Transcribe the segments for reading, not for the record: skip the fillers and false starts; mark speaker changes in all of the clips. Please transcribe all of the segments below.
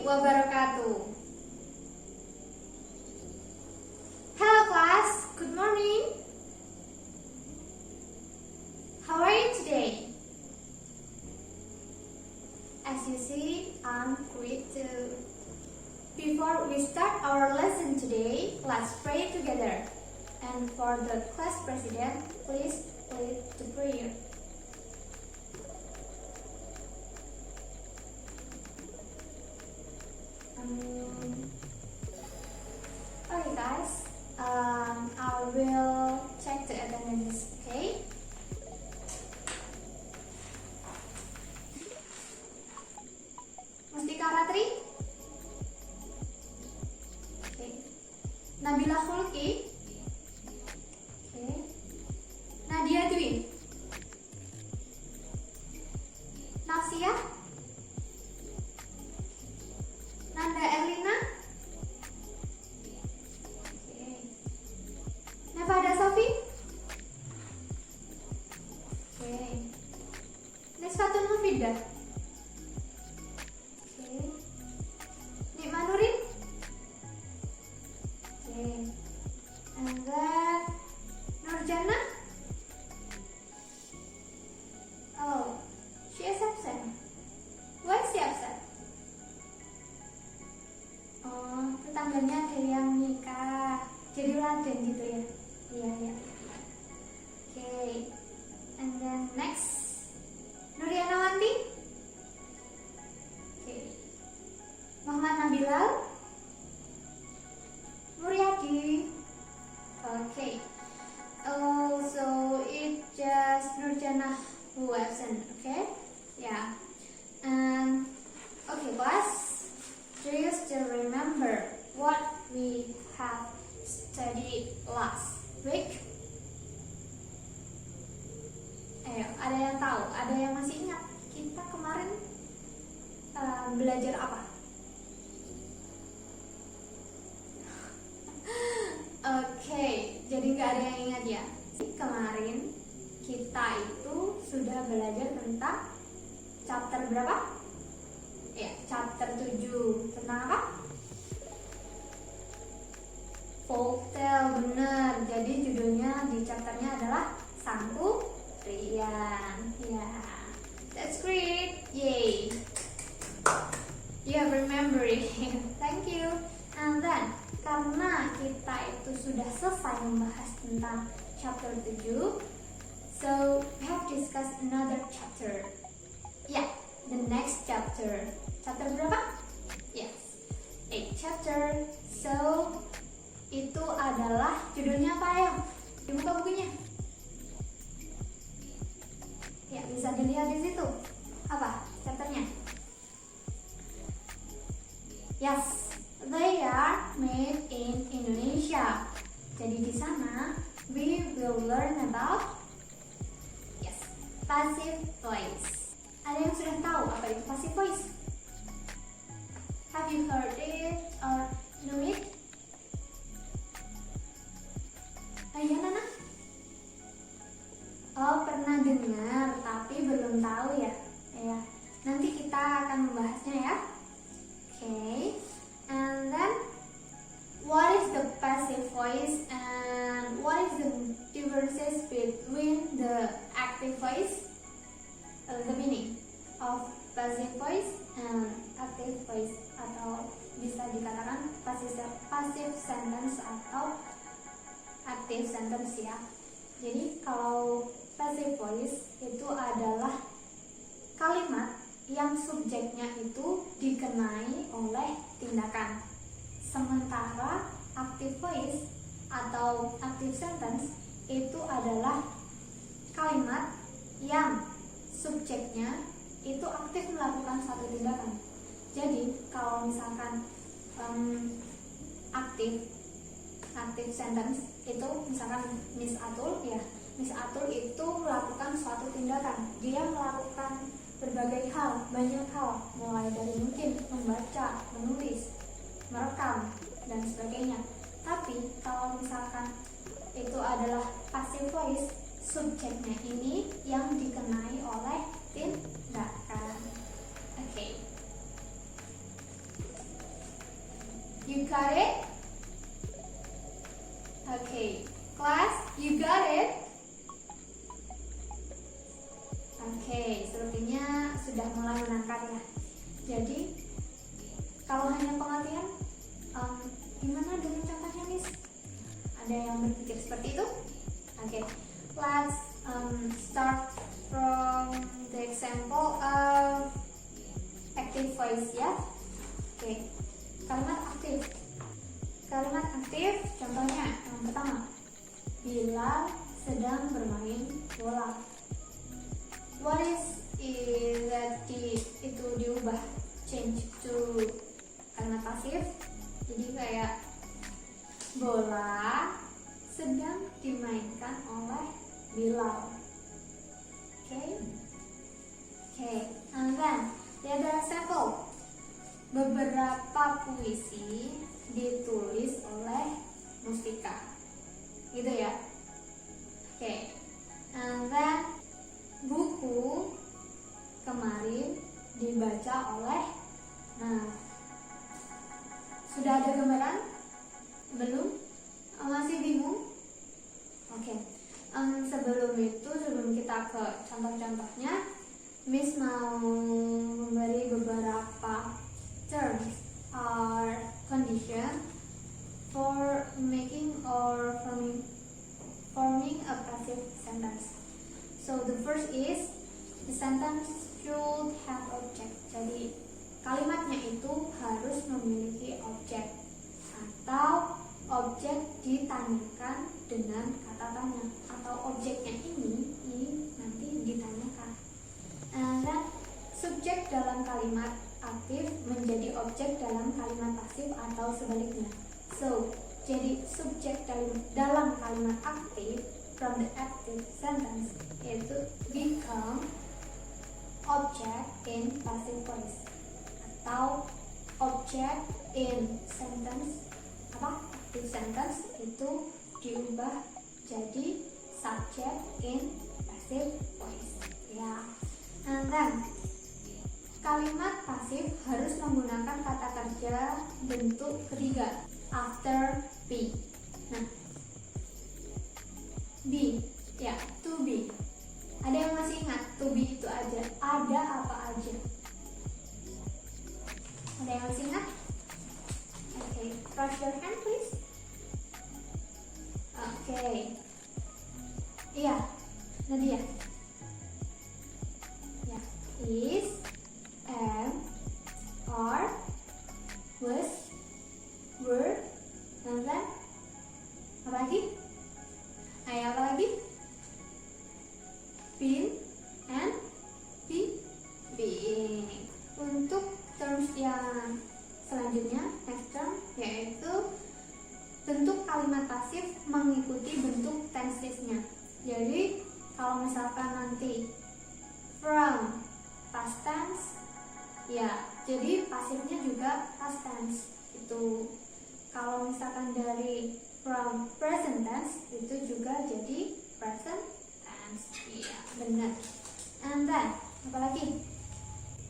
Speaker 1: wabarakatuh. Hello class, good morning. How are you today? As you see, I'm great too. Before we start our lesson today, let's pray together. And for the class president, please lead the prayer. Okay guys, I will check the attendance, okay? Mustika Ratri? Okay. Nabila Khulki? Okay. Nadia Dwi? Nafsia? Nanda Erlina? Okay. Nevada Sofi? Okay. Nesfatun Mufidah? Okay. Nikma Nurin? Okay. And then Nurjana? Oh, she is absent. Why is she absent? Oh, tetangganya ada yang nikah, jadi laden gitu ya. Iya. Okay. And then next, Nuriana Wanti. Okay. Muhammad Nabilal. Muryadi. Okay. Oh, so it just Nurjana who absent. Okay. Yeah. And okay, class. Do you still remember what we have studied last week? Ayo, ada yang tahu? Ada yang masih ingat? Kita kemarin belajar apa? Oke, jadi nggak ada yang ingat ya? Kemarin kita itu sudah belajar tentang chapter berapa? Ya, chapter 7. Tentang apa? Folktale, bener. Jadi judulnya di chapternya adalah Sangku Rian. Ya, that's great. Yay. You have remembered it. Thank you. And then, karena kita itu sudah selesai membahas tentang chapter 7, so we have discussed another chapter. Yeah, the next chapter. Chapter berapa? Yes, 8 chapter. So, itu adalah judulnya apa ya? Di muka bukunya. Ya, bisa dilihat di situ. Apa chapternya? Yes, they are made in Indonesia. Jadi di sana we will learn about passive voice. Ada yang sudah tahu apa itu passive voice? Have you heard it or know it? Iya, Nana? Oh, pernah dengar tapi belum tahu ya. Ya, nanti kita akan membahasnya ya. Okay. And then what is the passive voice and what is the differences between the active voice? The meaning of passive voice and active voice, atau bisa dikatakan passive sentence atau active sentence ya. Jadi kalau passive voice itu adalah kalimat yang subjeknya itu dikenai oleh tindakan. Sementara active voice atau active sentence itu adalah kalimat yang subjeknya itu aktif melakukan suatu tindakan. Jadi kalau misalkan active sentence itu misalkan Miss Atul ya, Miss Atul itu melakukan suatu tindakan. Dia melakukan berbagai hal, banyak hal, mulai dari mungkin membaca, menulis, merekam dan sebagainya. Tapi kalau misalkan itu adalah passive voice, subjeknya ini yang dikenai oleh tindakan. Oke. You got it? Okay, class, you got it? Oke, sepertinya sudah mulai menangkap ya. Jadi, kalau hanya pengertian, gimana dengan contohnya, Miss? Ada yang berpikir seperti itu? Oke, let's start from the example of active voice ya. Oke, kalimat aktif. Kalimat aktif, contohnya yang pertama, Bilal sedang bermain bola. What is that itu diubah, change to kalimat pasif. Jadi kayak bola sedang dimainkan oleh Bilal. Okay, and then the other example, beberapa puisi ditulis oleh Mustika, gitu ya. Okay, and then buku kemarin dibaca oleh. Nah, sudah ada gambaran? Belum? Masih bingung? Oke. Sebelum kita ke contoh-contohnya, Miss mau memberi beberapa terms or condition for making or forming a passive sentence. So the first is the sentence should have object. Jadi kalimatnya itu harus memiliki objek atau objek ditanyakan dengan kata tanya, atau objeknya ini nanti ditanyakan. And then subjek dalam kalimat aktif menjadi objek dalam kalimat pasif atau sebaliknya. So jadi subjek dalam kalimat aktif from the active sentence yaitu become object in passive voice, atau object in sentence active sentence itu diubah jadi subject in passive voice ya. And then kalimat pasif harus menggunakan kata kerja bentuk ketiga after be. Nah, be ya, to be. Ada yang masih ingat to be itu aja ada apa aja? Ada yang masih ingat? Okay, raise your hand please. Okay. Iya, Nadia. Ya, is, am, are, was, were, and then apa lagi? Ayo apa lagi? Been and being. Untuk terms yang selanjutnya, next term, yaitu bentuk kalimat pasif mengikuti bentuk tense-nya. Jadi kalau misalkan nanti from past tense, ya jadi pasifnya juga past tense itu. Kalau misalkan dari from present tense itu juga jadi present tense. Iya, benar. And then apalagi?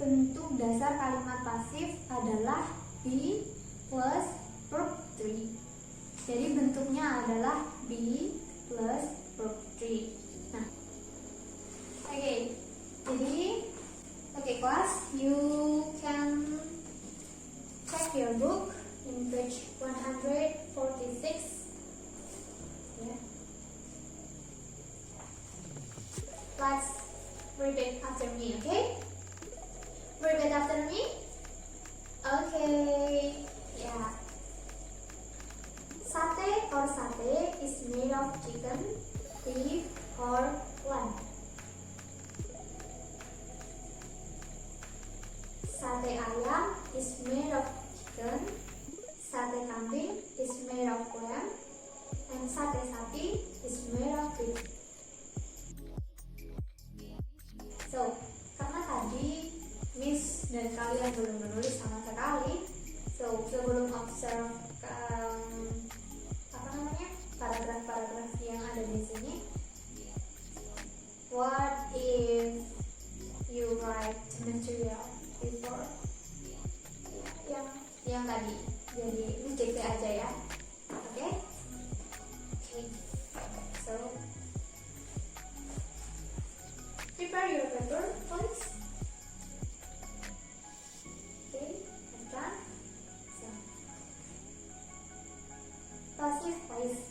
Speaker 1: Bentuk dasar kalimat pasif adalah be plus verb 3. Jadi bentuknya adalah be plus verb 3. Nah, oke, kelas, you can check your book in page 146. Yeah. Let's repeat after me, okay? Repeat after me. Okay. Yeah. Satay or satay is made of chicken, beef, or lamb. Sate ayam is made of chicken, sate kambing is made of lamb, and sate sapi is made of beef. So, karena tadi Miss dan kalian belum menulis sama sekali, so sebelum observe paragraf-paragraf yang ada di sini, what if you write material before yang tadi? Jadi passive voice.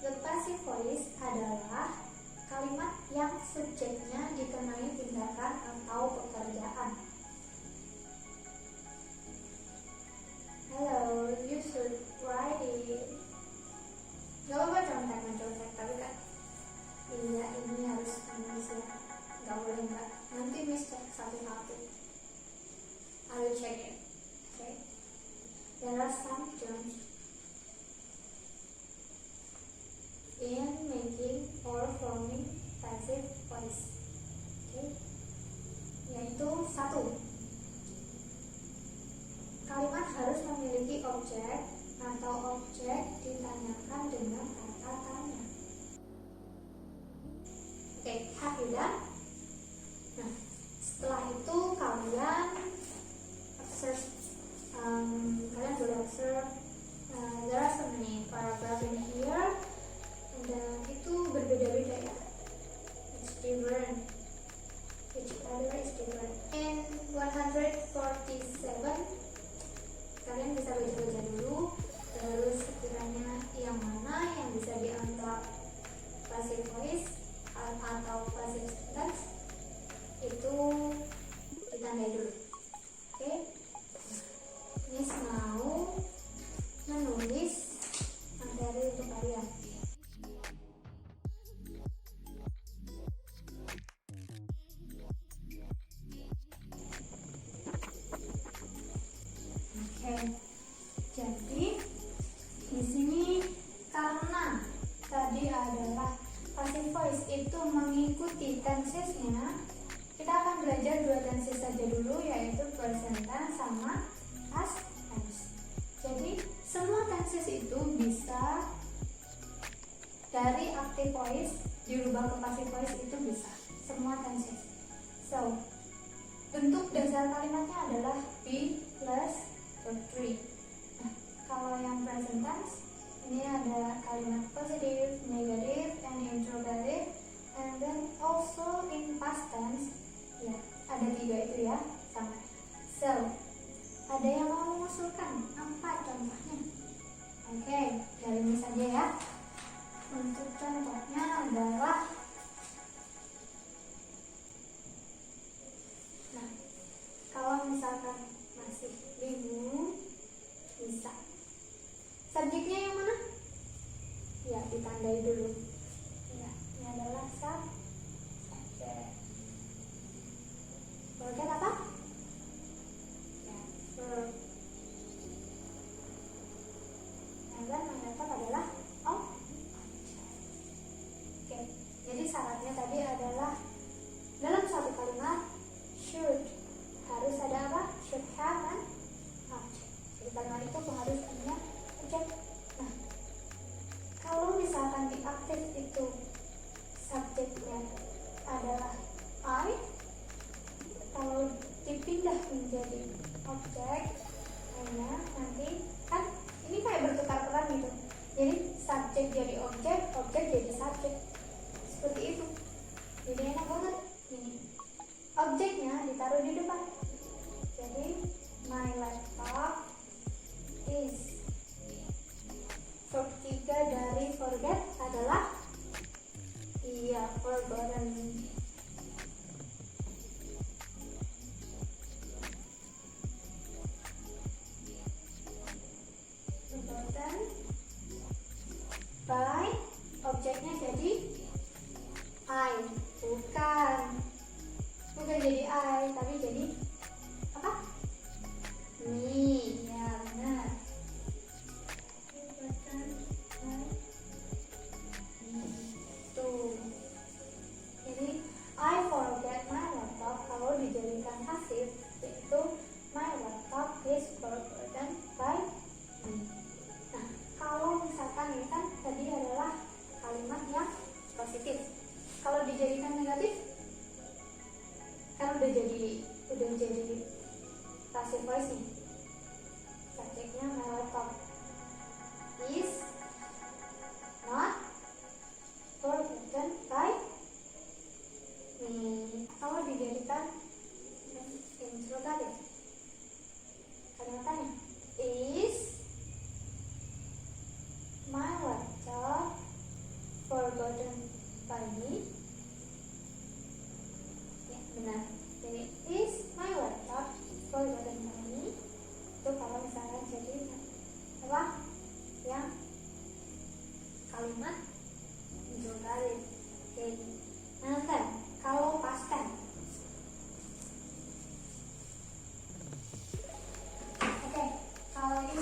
Speaker 1: The passive voice adalah kalimat yang subjeknya dikenai tindakan atau pekerjaan. Hello, you should write it. Gak apa-apa contek, tapi kan iya ini harus menulis ya. Gak boleh enggak. Nanti Miss cek satu-satu. I will check it. Okay. There are some terms in making or forming passive voice. Okay. Yaitu satu, kalimat harus memiliki objek atau objek ditanyakan dengan kata tanya. Oke, have you done? Nah, setelah itu kalian observe, kalian boleh observe. There are so many paragraph in here, dan itu berbeda-beda ya. It's different. Each other is different. In 147, kalian bisa baca-baca dulu. Terus sekiranya yang mana yang bisa dianggap passive voice atau passive sentence itu ditandai dulu. Oke, Miss mau menulis materi untuk kalian. Oke, jadi di sini karena tadi adalah passive voice itu mengikuti tensesnya, kita akan belajar dua tenses saja dulu, yaitu present tense sama past tense. Jadi semua tenses itu bisa dari active voice dirubah ke passive voice, itu bisa semua tenses. So bentuk dasar kalimatnya adalah be plus verb 3. Nah, kalau yang present tense ini ada kalimat positive, negative, and interrogative, and then also in past tense ya ada 3 itu ya sama. So ada yang mau mengusulkan apa contohnya? Oke, dari ini saja ya. Untuk contohnya adalah, nah kalau misalkan masih bingung bisa. Subjeknya yang mana? Ya, ditandai dulu. Ya, ini adalah subjek. Bagian apa? Ya, verb. Dan yang dapat adalah objek. Oke, jadi syaratnya tadi adalah dalam satu kalimat should harus ada apa? Should have an object. Jadi kalimat itu harus punya objek. Nah, kalau misalkan di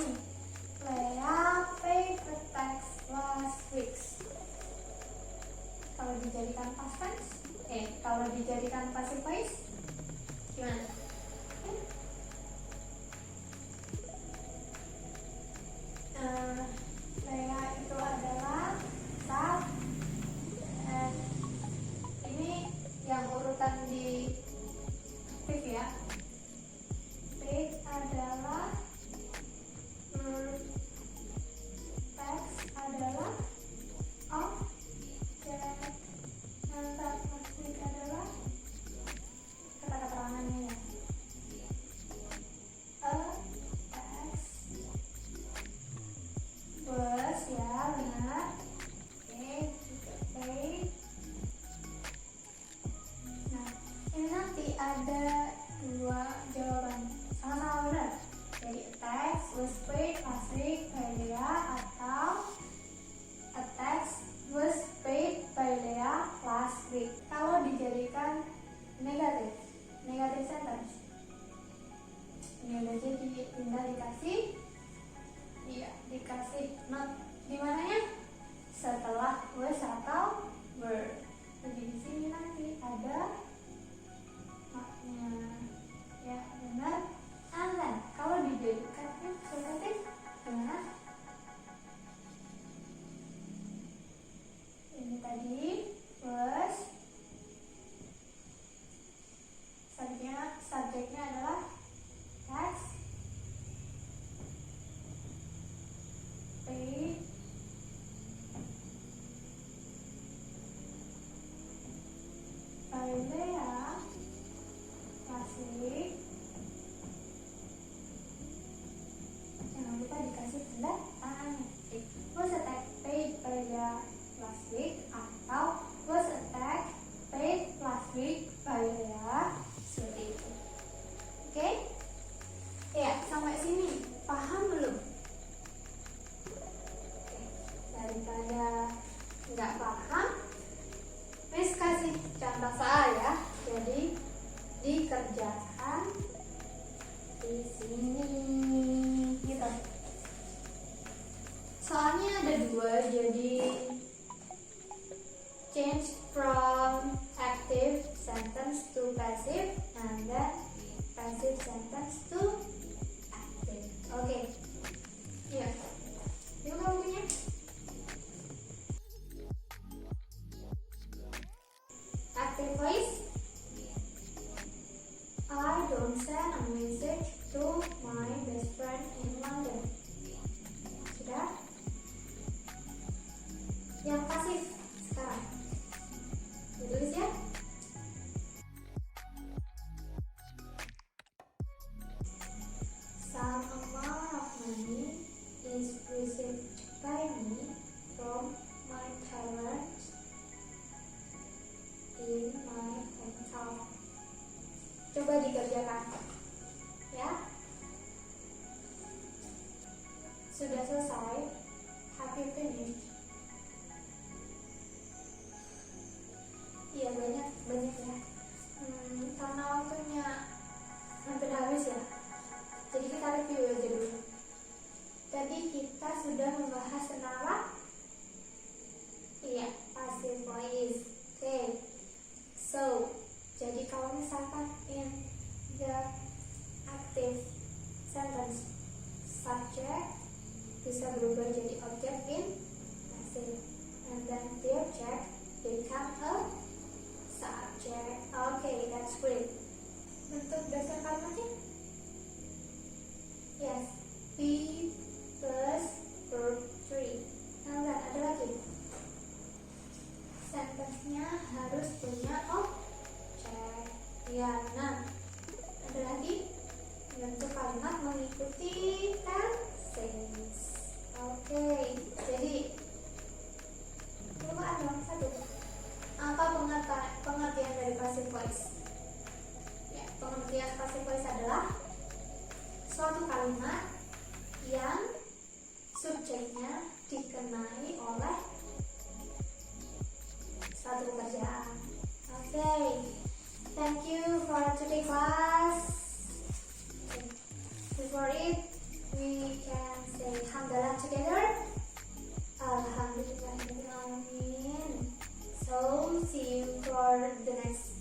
Speaker 1: nih. Lea paid the tax last week. Kalau dijadikan past tense, kalau dijadikan passive voice, gimana? Lea itu adalah sub, ini yang urutan di aktif ya. Paid adalah tax adalah objek, and that last week adalah kata keterangannya ya. A tax was ya benar. Paid. Nah ini nanti ada dua jawaban sama-sama benar. Jadi tax was paid last week by Lea atau a tax was paid by Lea last week. Kalau dijadikan negatif sentence, ini udah jadi, tinggal dikasih not di mananya setelah was atau were. Jadi di sini nanti ada maknya ya benar. And then kalau dijadikan positif benar. Ini tadi was, subjeknya adalah tax, paid, by Lea last week. Jangan lupa dikasih tanda tangannya. Was a tax paid by Lea last week atau was a tax paid last week by Lea, seperti itu. Oke? Ya, sampai sini paham belum? Oke. Daripada nggak paham, Miss kasih contoh saya. Jadi dikerjakan di sini gitu. Soalnya ada dua, jadi change from active sentence to passive and then passive sentence to active. Oke. Iya. Yuk kamu punya. Active voice. I don't send a message to my best friend in London. Sudah? Yang pasif sekarang. Tulis ya. Some amount of money is received by me from my parents in my hometown. Coba dikerjakan ya. Sudah selesai? Have you finished? Iya banyak ya. Karena waktunya hampir habis ya. Jadi kita review aja dulu. Tadi kita sudah membahas tentang apa? Iya, passive voice. Oke. So, jadi kalau misalkan in the active sentence, subject bisa berubah jadi object in passive, and then the object become a subject. Okay, that's great. Bentuk dasar kalimatnya? Yes, be plus verb 3. Nah, ada lagi. Sentence-nya harus punya objek. Ya, nah, ada lagi. Bentuk kalimat mengikuti tenses. Oke, jadi coba dong satu. Apa pengertian dari passive voice? Ya, pengertian passive voice adalah suatu kalimat yang subjeknya dikenai oleh suatu pekerjaan. Okay, thank you for today class. Before it, we can the next